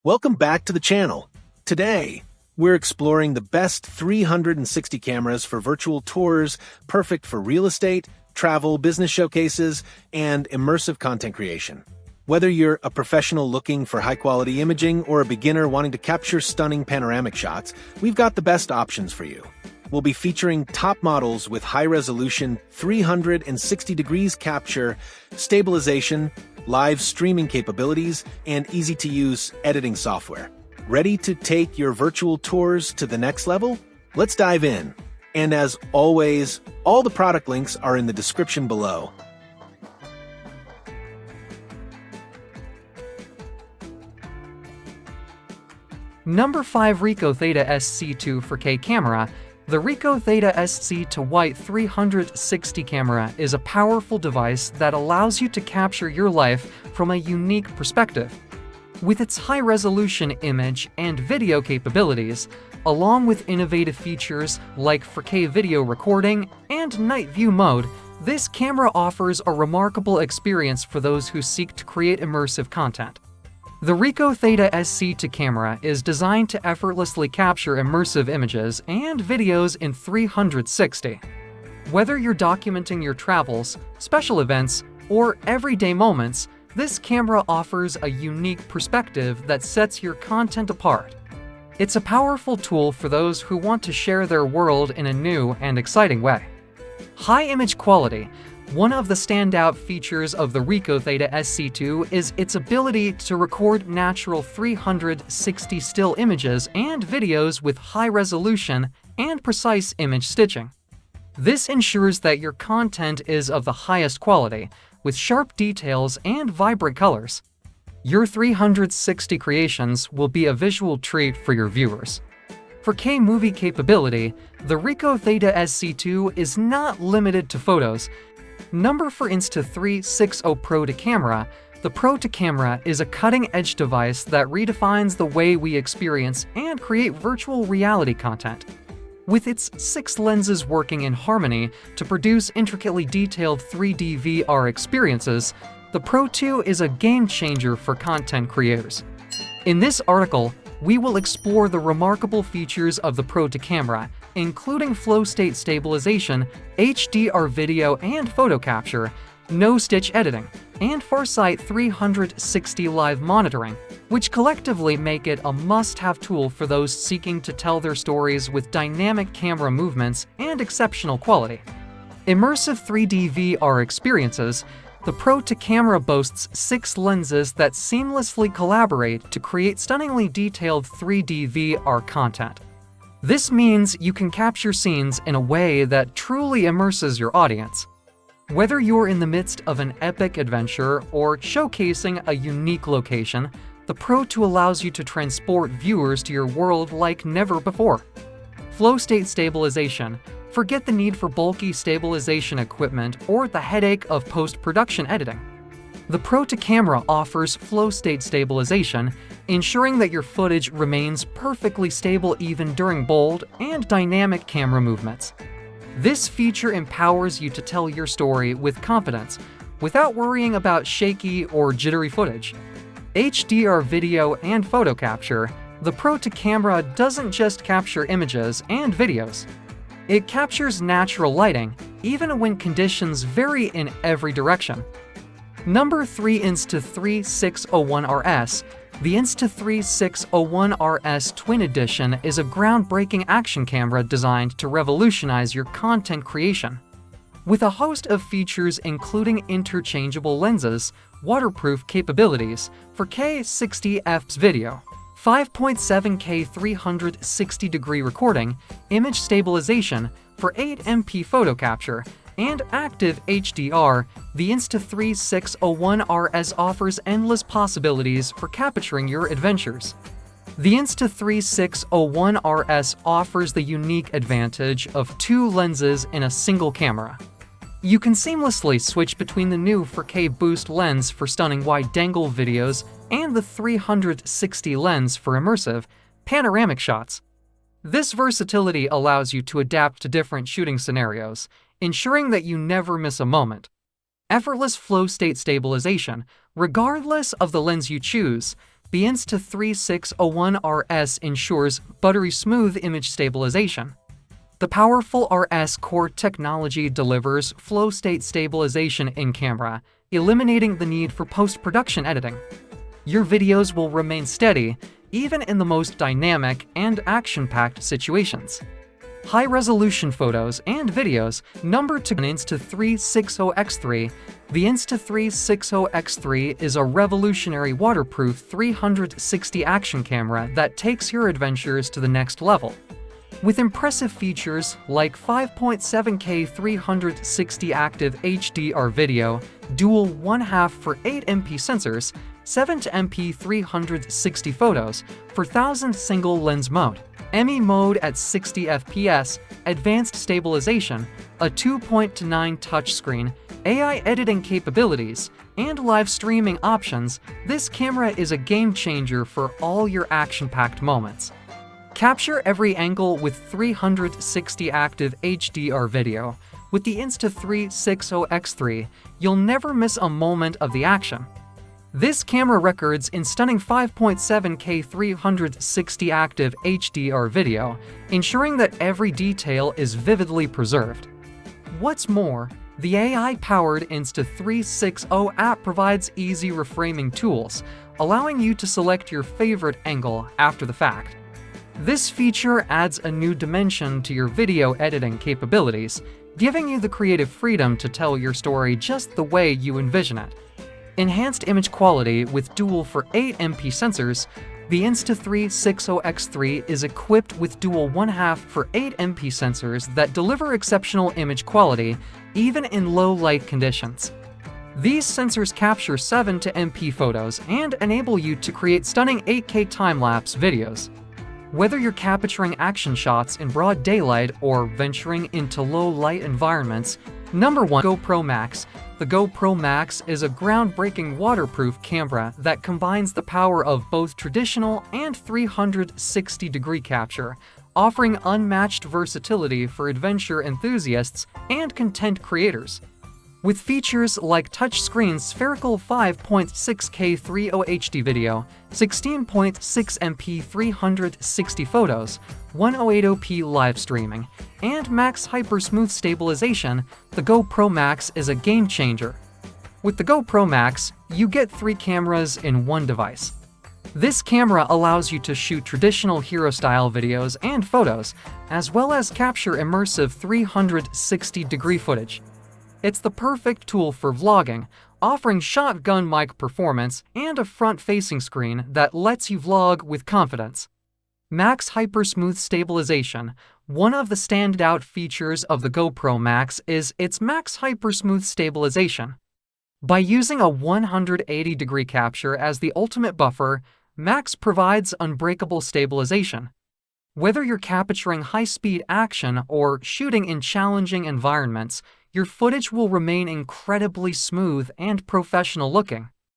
Welcome back to the channel. Today, we're exploring the best 360 cameras for virtual tours, perfect for real estate, travel, business showcases, and immersive content creation. Whether you're a professional looking for high-quality imaging or a beginner wanting to capture stunning panoramic shots, we've got the best options for you. We'll be featuring top models with high-resolution 360 degrees capture, stabilization, live streaming capabilities, and easy-to-use editing software. Ready to take your virtual tours to the next level? Let's dive in. And as always, all the product links are in the description below. Number 5 Ricoh Theta Sc2 4K camera. The Ricoh Theta Sc2 White 360 camera is a powerful device that allows you to capture your life from a unique perspective. With its high-resolution image and video capabilities, along with innovative features like 4K video recording and night view mode, this camera offers a remarkable experience for those who seek to create immersive content. The Ricoh Theta Sc2 camera is designed to effortlessly capture immersive images and videos in 360. Whether you're documenting your travels, special events, or everyday moments, this camera offers a unique perspective that sets your content apart. It's a powerful tool for those who want to share their world in a new and exciting way. High image quality. One of the standout features of the Ricoh Theta Sc2 is its ability to record natural 360 still images and videos with high resolution and precise image stitching. This ensures that your content is of the highest quality, with sharp details and vibrant colors. Your 360 creations will be a visual treat for your viewers. For 4K movie capability, the Ricoh Theta Sc2 is not limited to photos. Number for Insta360 Pro to camera. The Pro to camera is a cutting-edge device that redefines the way we experience and create virtual reality content. With its 6 lenses working in harmony to produce intricately detailed 3D VR experiences, the Pro 2 is a game-changer for content creators. In this article, we will explore the remarkable features of the Pro to camera, including flow state stabilization, HDR video and photo capture, no-stitch editing, and Farsight 360 live monitoring, which collectively make it a must-have tool for those seeking to tell their stories with dynamic camera movements and exceptional quality. Immersive 3D VR experiences. The Pro to camera boasts 6 lenses that seamlessly collaborate to create stunningly detailed 3D VR content. This means you can capture scenes in a way that truly immerses your audience. Whether you're in the midst of an epic adventure or showcasing a unique location, the Pro 2 allows you to transport viewers to your world like never before. Flow state stabilization. Forget the need for bulky stabilization equipment or the headache of post-production editing. The Pro to camera offers flow state stabilization, ensuring that your footage remains perfectly stable even during bold and dynamic camera movements. This feature empowers you to tell your story with confidence, without worrying about shaky or jittery footage. HDR video and photo capture. The Pro to camera doesn't just capture images and videos. It captures natural lighting, even when conditions vary in every direction. Number 3 Insta360 One RS. The Insta360 One RS Twin Edition is a groundbreaking action camera designed to revolutionize your content creation. With a host of features including interchangeable lenses, waterproof capabilities, 4K 60 fps video, 5.7K 360-degree recording, image stabilization for 8MP photo capture, and active HDR, the Insta360 One RS offers endless possibilities for capturing your adventures. The Insta360 One RS offers the unique advantage of 2 lenses in a single camera. You can seamlessly switch between the new 4K boost lens for stunning wide-angle videos and the 360 lens for immersive, panoramic shots. This versatility allows you to adapt to different shooting scenarios, ensuring that you never miss a moment. Effortless flow state stabilization. Regardless of the lens you choose, the Insta360 One RS ensures buttery smooth image stabilization. The powerful RS core technology delivers flow state stabilization in camera, eliminating the need for post-production editing. Your videos will remain steady, even in the most dynamic and action-packed situations. High-resolution photos and videos number 2 Insta360 X3. The Insta360 X3 is a revolutionary waterproof 360 action camera that takes your adventures to the next level. With impressive features like 5.7K 360 active HDR video, dual 1/2 for 8MP sensors, 7MP 360 photos, 4000 single lens mode, ME mode at 60 FPS, advanced stabilization, a 2.9 touchscreen, AI editing capabilities, and live streaming options, this camera is a game changer for all your action-packed moments. Capture every angle with 360 active HDR video. With the Insta360 X3, you'll never miss a moment of the action. This camera records in stunning 5.7K 360 active HDR video, ensuring that every detail is vividly preserved. What's more, the AI-powered Insta360 app provides easy reframing tools, allowing you to select your favorite angle after the fact. This feature adds a new dimension to your video editing capabilities, giving you the creative freedom to tell your story just the way you envision it. Enhanced image quality with dual for 8MP sensors, the Insta360 X3 is equipped with dual 1/2 for 8MP sensors that deliver exceptional image quality even in low light conditions. These sensors capture 7MP photos and enable you to create stunning 8K time-lapse videos. Whether you're capturing action shots in broad daylight or venturing into low-light environments, Number 1. GoPro Max. The GoPro Max is a groundbreaking waterproof camera that combines the power of both traditional and 360-degree capture, offering unmatched versatility for adventure enthusiasts and content creators. With features like touchscreen spherical 5.6K 30 HD video, 16.6MP 360 photos, 1080p live streaming, and max hyper-smooth stabilization, the GoPro Max is a game changer. With the GoPro Max, you get 3 cameras in one device. This camera allows you to shoot traditional hero-style videos and photos, as well as capture immersive 360-degree footage. It's the perfect tool for vlogging, offering shotgun mic performance and a front-facing screen that lets you vlog with confidence. Max Hypersmooth Stabilization. One of the standout features of the GoPro Max is its Max Hypersmooth Stabilization. By using a 180-degree capture as the ultimate buffer, Max provides unbreakable stabilization. Whether you're capturing high-speed action or shooting in challenging environments, your footage will remain incredibly smooth and professional-looking.